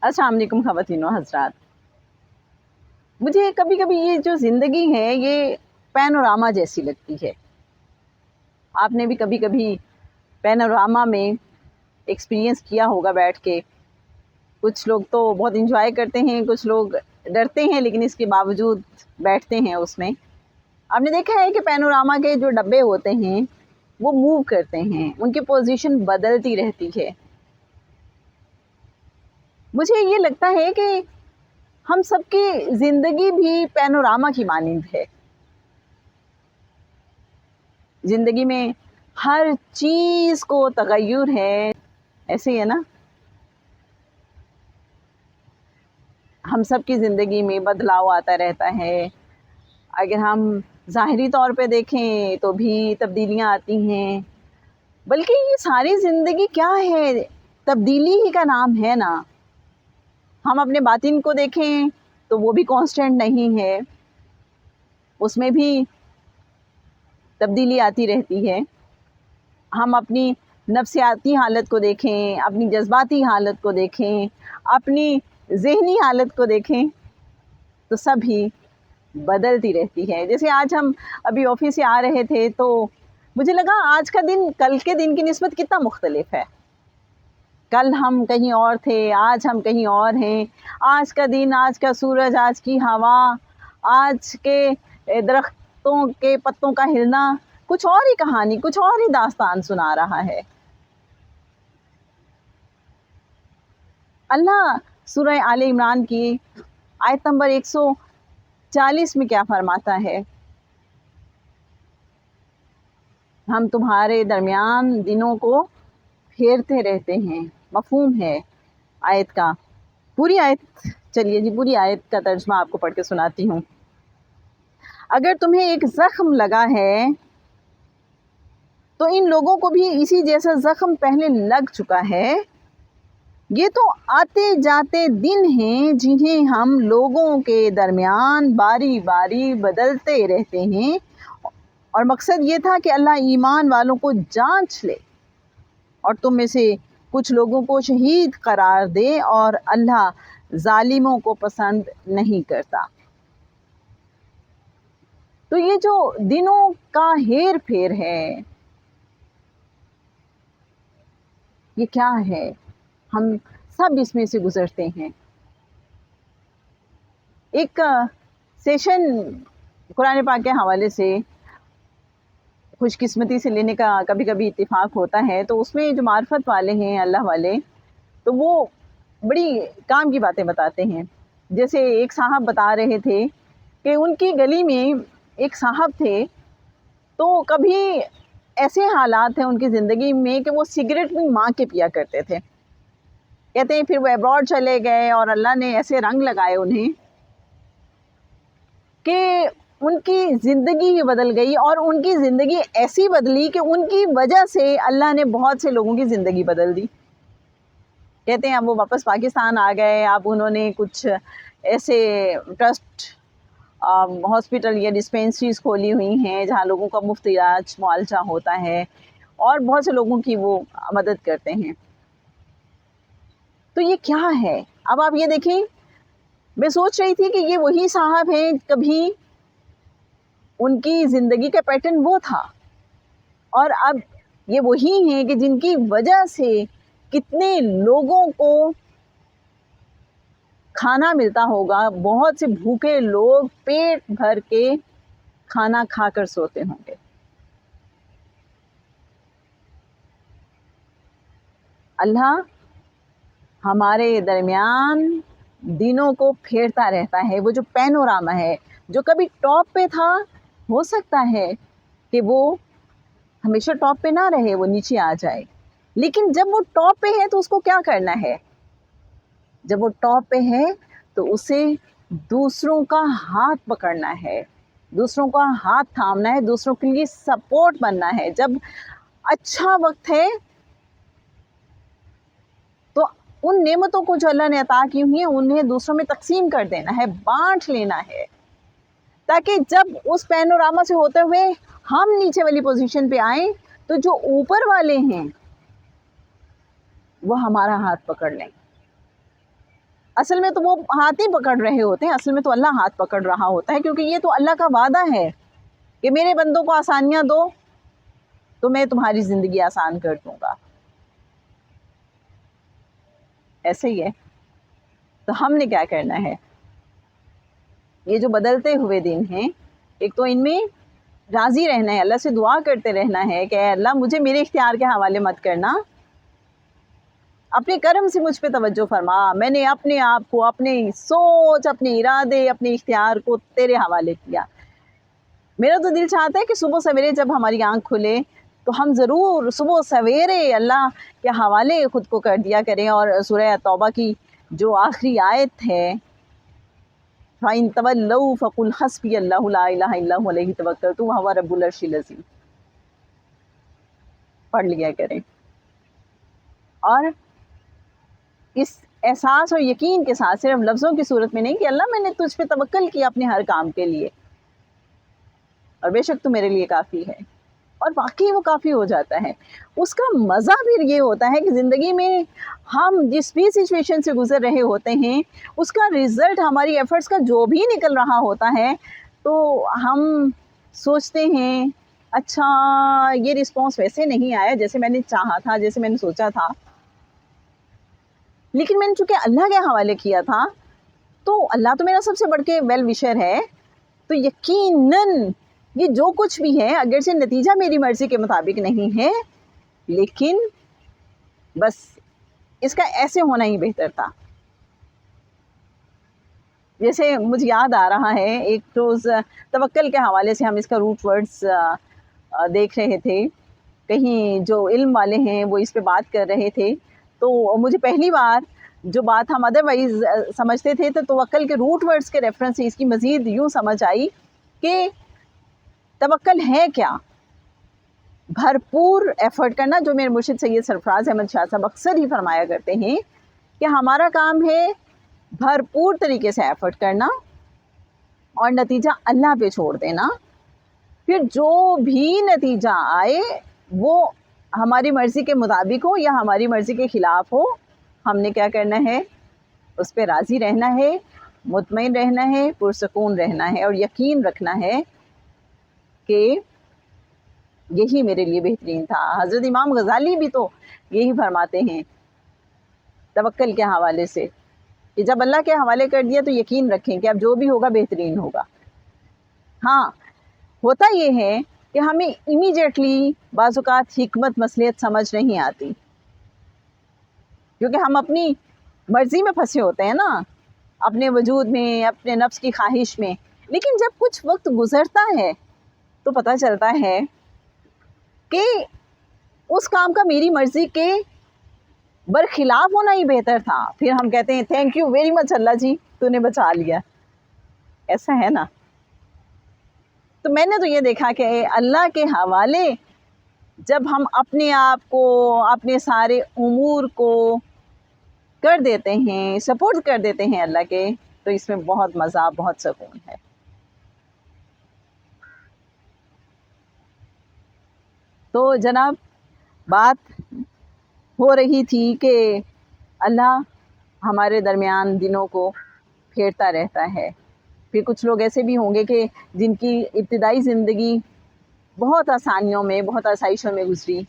السلام علیکم خواتین و حضرات. مجھے کبھی کبھی یہ جو زندگی ہے یہ پینوراما جیسی لگتی ہے. آپ نے بھی کبھی کبھی پینوراما میں ایکسپیرینس کیا ہوگا بیٹھ کے. کچھ لوگ تو بہت انجوائے کرتے ہیں، کچھ لوگ ڈرتے ہیں لیکن اس کے باوجود بیٹھتے ہیں اس میں. آپ نے دیکھا ہے کہ پینوراما کے جو ڈبے ہوتے ہیں وہ موو کرتے ہیں، ان کی پوزیشن بدلتی رہتی ہے. مجھے یہ لگتا ہے کہ ہم سب کی زندگی بھی پینوراما کی مانند ہے. زندگی میں ہر چیز کو تغیر ہے، ایسے ہی ہے نا. ہم سب کی زندگی میں بدلاؤ آتا رہتا ہے. اگر ہم ظاہری طور پہ دیکھیں تو بھی تبدیلیاں آتی ہیں، بلکہ یہ ساری زندگی کیا ہے، تبدیلی ہی کا نام ہے نا. ہم اپنے باطن کو دیکھیں تو وہ بھی کانسٹنٹ نہیں ہے، اس میں بھی تبدیلی آتی رہتی ہے. ہم اپنی نفسیاتی حالت کو دیکھیں، اپنی جذباتی حالت کو دیکھیں، اپنی ذہنی حالت کو دیکھیں تو سب ہی بدلتی رہتی ہے. جیسے آج ہم ابھی آفس سے آ رہے تھے تو مجھے لگا آج کا دن کل کے دن کی نسبت کتنا مختلف ہے. کل ہم کہیں اور تھے، آج ہم کہیں اور ہیں. آج کا دن، آج کا سورج، آج کی ہوا، آج کے درختوں کے پتوں کا ہلنا کچھ اور ہی کہانی، کچھ اور ہی داستان سنا رہا ہے. اللہ سورہ آل عمران کی آیت نمبر 140 میں کیا فرماتا ہے؟ ہم تمہارے درمیان دنوں کو پھیرتے رہتے ہیں. مفہوم ہے آیت کا. پوری آیت، چلیے جی پوری آیت کا ترجمہ آپ کو پڑھ کے سناتی ہوں. اگر تمہیں ایک زخم لگا ہے تو ان لوگوں کو بھی اسی جیسا زخم پہلے لگ چکا ہے. یہ تو آتے جاتے دن ہیں جنہیں ہم لوگوں کے درمیان باری باری بدلتے رہتے ہیں، اور مقصد یہ تھا کہ اللہ ایمان والوں کو جانچ لے اور تم میں سے کچھ لوگوں کو شہید قرار دے، اور اللہ ظالموں کو پسند نہیں کرتا. تو یہ جو دنوں کا ہیر پھیر ہے یہ کیا ہے؟ ہم سب اس میں سے گزرتے ہیں. ایک سیشن قرآن پاک کے حوالے سے خوش قسمتی سے لینے کا کبھی کبھی اتفاق ہوتا ہے، تو اس میں جو معرفت والے ہیں، اللہ والے، تو وہ بڑی کام کی باتیں بتاتے ہیں. جیسے ایک صاحب بتا رہے تھے کہ ان کی گلی میں ایک صاحب تھے، تو کبھی ایسے حالات ہیں ان کی زندگی میں کہ وہ سگریٹ بھی مانگ کے پیا کرتے تھے. کہتے ہیں پھر وہ ابراڈ چلے گئے اور اللہ نے ایسے رنگ لگائے انہیں کہ ان کی زندگی ہی بدل گئی، اور ان کی زندگی ایسی بدلی کہ ان کی وجہ سے اللہ نے بہت سے لوگوں کی زندگی بدل دی. کہتے ہیں اب وہ واپس پاکستان آ گئے. اب انہوں نے کچھ ایسے ٹرسٹ ہاسپٹل یا ڈسپینسریز کھولی ہوئی ہیں جہاں لوگوں کا مفت علاج معالجہ ہوتا ہے، اور بہت سے لوگوں کی وہ مدد کرتے ہیں. تو یہ کیا ہے؟ اب آپ یہ دیکھیں، میں سوچ رہی تھی کہ یہ وہی صاحب ہیں، کبھی ان کی زندگی کا پیٹرن وہ تھا، اور اب یہ وہی ہیں کہ جن کی وجہ سے کتنے لوگوں کو کھانا ملتا ہوگا. بہت سے بھوکے لوگ پیٹ بھر کے کھانا کھا کر سوتے ہوں گے. اللہ ہمارے درمیان دنوں کو پھیرتا رہتا ہے. وہ جو پینوراما ہے جو کبھی ٹاپ پہ تھا، ہو سکتا ہے کہ وہ ہمیشہ ٹاپ پہ نہ رہے، وہ نیچے آ جائے. لیکن جب وہ ٹاپ پہ ہے تو اس کو کیا کرنا ہے؟ جب وہ ٹاپ پہ ہے تو اسے دوسروں کا ہاتھ پکڑنا ہے، دوسروں کا ہاتھ تھامنا ہے، دوسروں کے لیے سپورٹ بننا ہے. جب اچھا وقت ہے تو ان نعمتوں کو جو اللہ نے عطا کی ہوئی ہیں انہیں دوسروں میں تقسیم کر دینا ہے، بانٹ لینا ہے، تاکہ جب اس پینوراما سے ہوتے ہوئے ہم نیچے والی پوزیشن پہ آئیں تو جو اوپر والے ہیں وہ ہمارا ہاتھ پکڑ لیں. اصل میں تو وہ ہاتھ ہی پکڑ رہے ہوتے ہیں، اصل میں تو اللہ ہاتھ پکڑ رہا ہوتا ہے، کیونکہ یہ تو اللہ کا وعدہ ہے کہ میرے بندوں کو آسانیاں دو تو میں تمہاری زندگی آسان کر دوں گا. ایسے ہی ہے. تو ہم نے کیا کرنا ہے؟ یہ جو بدلتے ہوئے دن ہیں، ایک تو ان میں راضی رہنا ہے، اللہ سے دعا کرتے رہنا ہے کہ اے اللہ مجھے میرے اختیار کے حوالے مت کرنا، اپنے کرم سے مجھ پہ توجہ فرما. میں نے اپنے آپ کو، اپنے سوچ، اپنے ارادے، اپنے اختیار کو تیرے حوالے کیا. میرا تو دل چاہتا ہے کہ صبح سویرے جب ہماری آنکھ کھلے تو ہم ضرور صبح سویرے اللہ کے حوالے خود کو کر دیا کریں. اور سورہ توبہ کی جو آخری آیت ہے، فَإِن تَوَلَّوْا فَقُلْ حَسْبِيَ اللَّهُ لَا إِلَهَ إِلَّا هُوَ عَلَيْهِ تَوَكَّلْتُ وَهُوَ رَبُّ الْعَرْشِ الْعَظِيمِ پڑھ لیا کریں. اور اس احساس اور یقین کے ساتھ، صرف لفظوں کی صورت میں نہیں کہ اللہ میں نے تجھ پہ توکل کیا اپنے ہر کام کے لیے، اور بے شک تو میرے لیے کافی ہے. اور واقعی وہ کافی ہو جاتا ہے. اس کا مزہ پھر یہ ہوتا ہے کہ زندگی میں ہم جس بھی سچویشن سے گزر رہے ہوتے ہیں، اس کا رزلٹ ہماری ایفرٹس کا جو بھی نکل رہا ہوتا ہے، تو ہم سوچتے ہیں اچھا یہ رسپانس ویسے نہیں آیا جیسے میں نے چاہا تھا، جیسے میں نے سوچا تھا، لیکن میں نے چونکہ اللہ کے حوالے کیا تھا تو اللہ تو میرا سب سے بڑھ کے ویل وشر ہے، تو یقیناً یہ جو کچھ بھی ہے، اگرچہ نتیجہ میری مرضی کے مطابق نہیں ہے، لیکن بس اس کا ایسے ہونا ہی بہتر تھا. جیسے مجھے یاد آ رہا ہے، ایک روز توکل کے حوالے سے ہم اس کا روٹ ورڈز دیکھ رہے تھے، کہیں جو علم والے ہیں وہ اس پہ بات کر رہے تھے، تو مجھے پہلی بار جو بات ہم ادروائز سمجھتے تھے تو توکل کے روٹ ورڈز کے ریفرنس سے اس کی مزید یوں سمجھ آئی کہ توکل ہے کیا؟ بھرپور ایفرٹ کرنا، جو میرے مرشد سید سرفراز احمد شاہ صاحب اکثر ہی فرمایا کرتے ہیں کہ ہمارا کام ہے بھرپور طریقے سے ایفرٹ کرنا اور نتیجہ اللہ پہ چھوڑ دینا. پھر جو بھی نتیجہ آئے وہ ہماری مرضی کے مطابق ہو یا ہماری مرضی کے خلاف ہو، ہم نے کیا کرنا ہے؟ اس پہ راضی رہنا ہے، مطمئن رہنا ہے، پرسکون رہنا ہے، اور یقین رکھنا ہے کہ یہی میرے لیے بہترین تھا. حضرت امام غزالی بھی تو یہی فرماتے ہیں توکل کے حوالے سے کہ جب اللہ کے حوالے کر دیا تو یقین رکھیں کہ اب جو بھی ہوگا بہترین ہوگا. ہاں ہوتا یہ ہے کہ ہمیں امیڈیٹلی بعض اوقات حکمت مصلحت سمجھ نہیں آتی، کیونکہ ہم اپنی مرضی میں پھنسے ہوتے ہیں نا، اپنے وجود میں، اپنے نفس کی خواہش میں. لیکن جب کچھ وقت گزرتا ہے تو پتہ چلتا ہے کہ اس کام کا میری مرضی کے برخلاف ہونا ہی بہتر تھا. پھر ہم کہتے ہیں تھینک یو ویری مچ اللہ جی، تو نے بچا لیا. ایسا ہے نا. تو میں نے تو یہ دیکھا کہ اللہ کے حوالے جب ہم اپنے آپ کو، اپنے سارے امور کو کر دیتے ہیں، سپورٹ کر دیتے ہیں اللہ کے، تو اس میں بہت مزہ، بہت سکون ہے. تو جناب بات ہو رہی تھی کہ اللہ ہمارے درمیان دنوں کو پھیرتا رہتا ہے. پھر کچھ لوگ ایسے بھی ہوں گے کہ جن کی ابتدائی زندگی بہت آسانیوں میں، بہت آسائشوں میں گزری.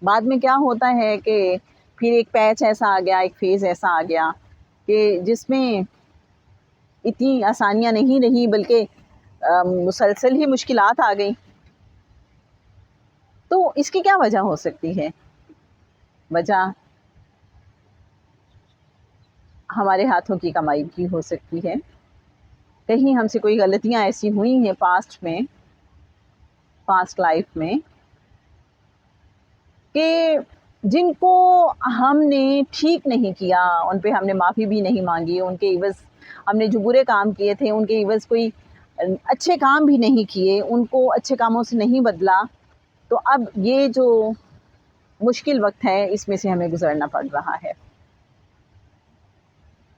بعد میں کیا ہوتا ہے کہ پھر ایک پیچ ایسا آ گیا، ایک فیز ایسا آ گیا کہ جس میں اتنی آسانیاں نہیں رہی بلکہ مسلسل ہی مشکلات آ گئیں. تو اس کی کیا وجہ ہو سکتی ہے؟ وجہ ہمارے ہاتھوں کی کمائی کی ہو سکتی ہے. کہیں ہم سے کوئی غلطیاں ایسی ہوئی ہیں پاسٹ میں، پاسٹ لائف میں، کہ جن کو ہم نے ٹھیک نہیں کیا، ان پہ ہم نے معافی بھی نہیں مانگی، ان کے عوض ہم نے جو برے کام کیے تھے ان کے عوض کوئی اچھے کام بھی نہیں کیے، ان کو اچھے کاموں سے نہیں بدلا. تو اب یہ جو مشکل وقت ہے اس میں سے ہمیں گزرنا پڑ رہا ہے.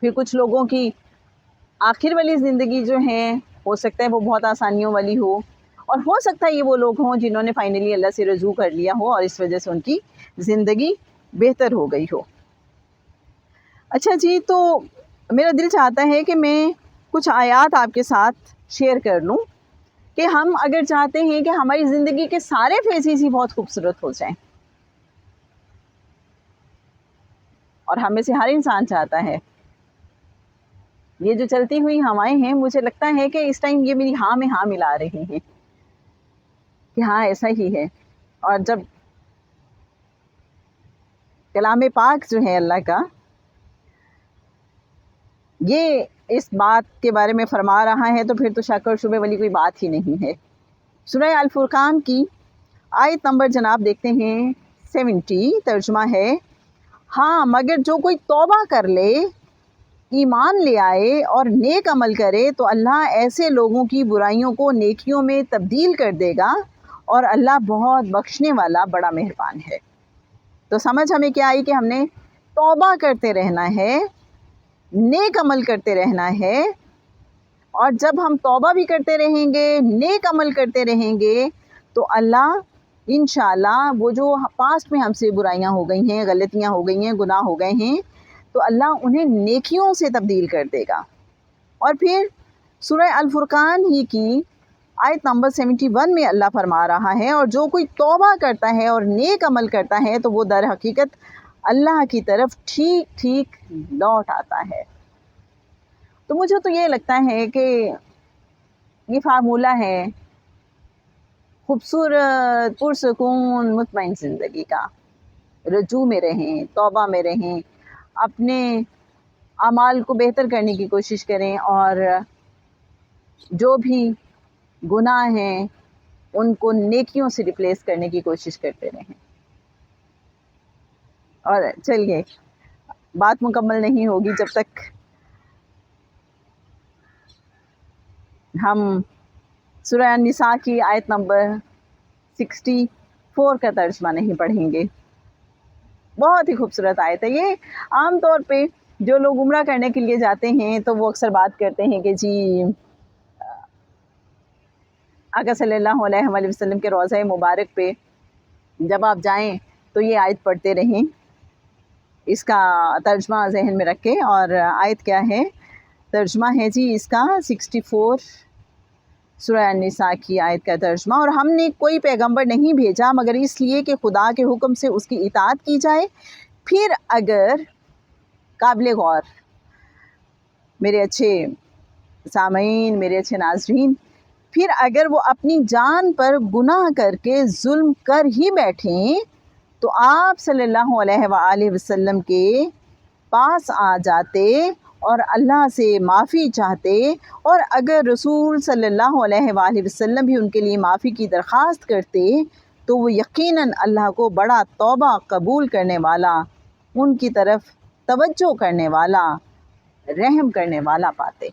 پھر کچھ لوگوں کی آخر والی زندگی جو ہے ہو سکتا ہے وہ بہت آسانیوں والی ہو، اور ہو سکتا ہے یہ وہ لوگ ہوں جنہوں نے فائنلی اللہ سے رجوع کر لیا ہو اور اس وجہ سے ان کی زندگی بہتر ہو گئی ہو. اچھا جی، تو میرا دل چاہتا ہے کہ میں کچھ آیات آپ کے ساتھ شیئر کر لوں کہ ہم اگر چاہتے ہیں کہ ہماری زندگی کے سارے فیزز ہی بہت خوبصورت ہو جائیں، اور ہم میں سے ہر انسان چاہتا ہے، یہ جو چلتی ہوئی ہوائیں ہیں مجھے لگتا ہے کہ اس ٹائم یہ میری ہاں میں ہاں ملا رہی ہیں کہ ہاں ایسا ہی ہے. اور جب کلام پاک جو ہے اللہ کا یہ اس بات کے بارے میں فرما رہا ہے تو پھر تو شک اور شبے والی کوئی بات ہی نہیں ہے. سورہ الفرقان کی آیت نمبر جناب دیکھتے ہیں 70، ترجمہ ہے: ہاں مگر جو کوئی توبہ کر لے، ایمان لے آئے اور نیک عمل کرے تو اللہ ایسے لوگوں کی برائیوں کو نیکیوں میں تبدیل کر دے گا، اور اللہ بہت بخشنے والا بڑا مہربان ہے. تو سمجھ ہمیں کیا آئی کہ ہم نے توبہ کرتے رہنا ہے، نیک عمل کرتے رہنا ہے، اور جب ہم توبہ بھی کرتے رہیں گے، نیک عمل کرتے رہیں گے تو اللہ انشاءاللہ وہ جو پاسٹ میں ہم سے برائیاں ہو گئی ہیں، غلطیاں ہو گئی ہیں، گناہ ہو گئے ہیں، تو اللہ انہیں نیکیوں سے تبدیل کر دے گا. اور پھر سورہ الفرقان ہی کی آیت نمبر 71 میں اللہ فرما رہا ہے: اور جو کوئی توبہ کرتا ہے اور نیک عمل کرتا ہے تو وہ در حقیقت اللہ کی طرف ٹھیک ٹھیک لوٹ آتا ہے. تو مجھے تو یہ لگتا ہے کہ یہ فارمولہ ہے خوبصورت پرسکون مطمئن زندگی کا. رجوع میں رہیں، توبہ میں رہیں، اپنے اعمال کو بہتر کرنے کی کوشش کریں، اور جو بھی گناہ ہیں ان کو نیکیوں سے ریپلیس کرنے کی کوشش کرتے رہیں. اور چلیے بات مکمل نہیں ہوگی جب تک ہم سورہ النساء کی آیت نمبر 64 کا ترجمہ نہیں پڑھیں گے. بہت ہی خوبصورت آیت ہے یہ. عام طور پہ جو لوگ عمرہ کرنے کے لیے جاتے ہیں تو وہ اکثر بات کرتے ہیں کہ جی آقا صلی اللہ علیہ وآلہ وسلم کے روضہ مبارک پہ جب آپ جائیں تو یہ آیت پڑھتے رہیں. اس کا ترجمہ ذہن میں رکھیں. اور آیت کیا ہے؟ ترجمہ ہے جی اس کا 64 سورہ النساء کی آیت کا ترجمہ: اور ہم نے کوئی پیغمبر نہیں بھیجا مگر اس لیے کہ خدا کے حکم سے اس کی اطاعت کی جائے. پھر اگر قابل غور میرے اچھے سامعین، میرے اچھے ناظرین، پھر اگر وہ اپنی جان پر گناہ کر کے ظلم کر ہی بیٹھیں تو آپ صلی اللہ علیہ وآلہ وسلم کے پاس آ جاتے اور اللہ سے معافی چاہتے، اور اگر رسول صلی اللہ علیہ وآلہ وسلم بھی ان کے لیے معافی کی درخواست کرتے تو وہ یقیناً اللہ کو بڑا توبہ قبول کرنے والا، ان کی طرف توجہ کرنے والا، رحم کرنے والا پاتے.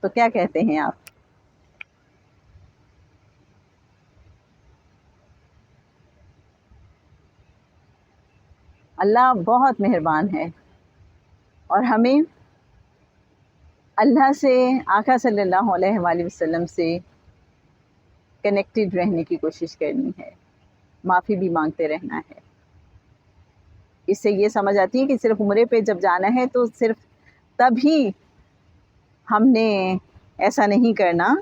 تو کیا کہتے ہیں آپ؟ اللہ بہت مہربان ہے، اور ہمیں اللہ سے، آقا صلی اللہ علیہ وآلہ وسلم سے کنیکٹڈ رہنے کی کوشش کرنی ہے، معافی بھی مانگتے رہنا ہے. اس سے یہ سمجھ آتی ہے کہ صرف عمرے پہ جب جانا ہے تو صرف تب ہی ہم نے ایسا نہیں کرنا،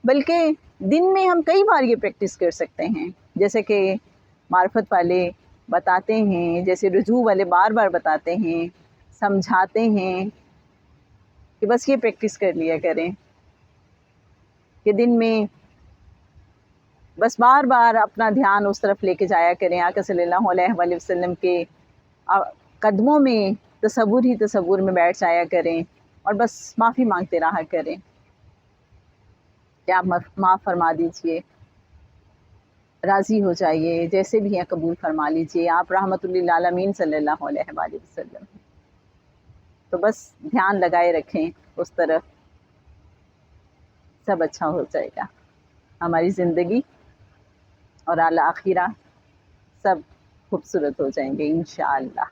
بلکہ دن میں ہم کئی بار یہ پریکٹس کر سکتے ہیں. جیسے کہ معرفت والے بتاتے ہیں، جیسے رجوع والے بار بار بتاتے ہیں، سمجھاتے ہیں کہ بس یہ پریکٹس کر لیا کریں کہ دن میں بس بار بار اپنا دھیان اس طرف لے کے جایا کریں، آقا صلی اللہ علیہ وآلہ وسلم کے قدموں میں تصور ہی تصور میں بیٹھ جایا کریں، اور بس معافی مانگتے رہا کریں کہ آپ معاف فرما دیجئے، راضی ہو جائیے، جیسے بھی ہیں قبول فرما لیجئے، آپ رحمت للعالمین صلی اللہ علیہ وآلہ وسلم. تو بس دھیان لگائے رکھیں اس طرف، سب اچھا ہو جائے گا. ہماری زندگی اور اعلیٰ آخرہ سب خوبصورت ہو جائیں گے انشاءاللہ.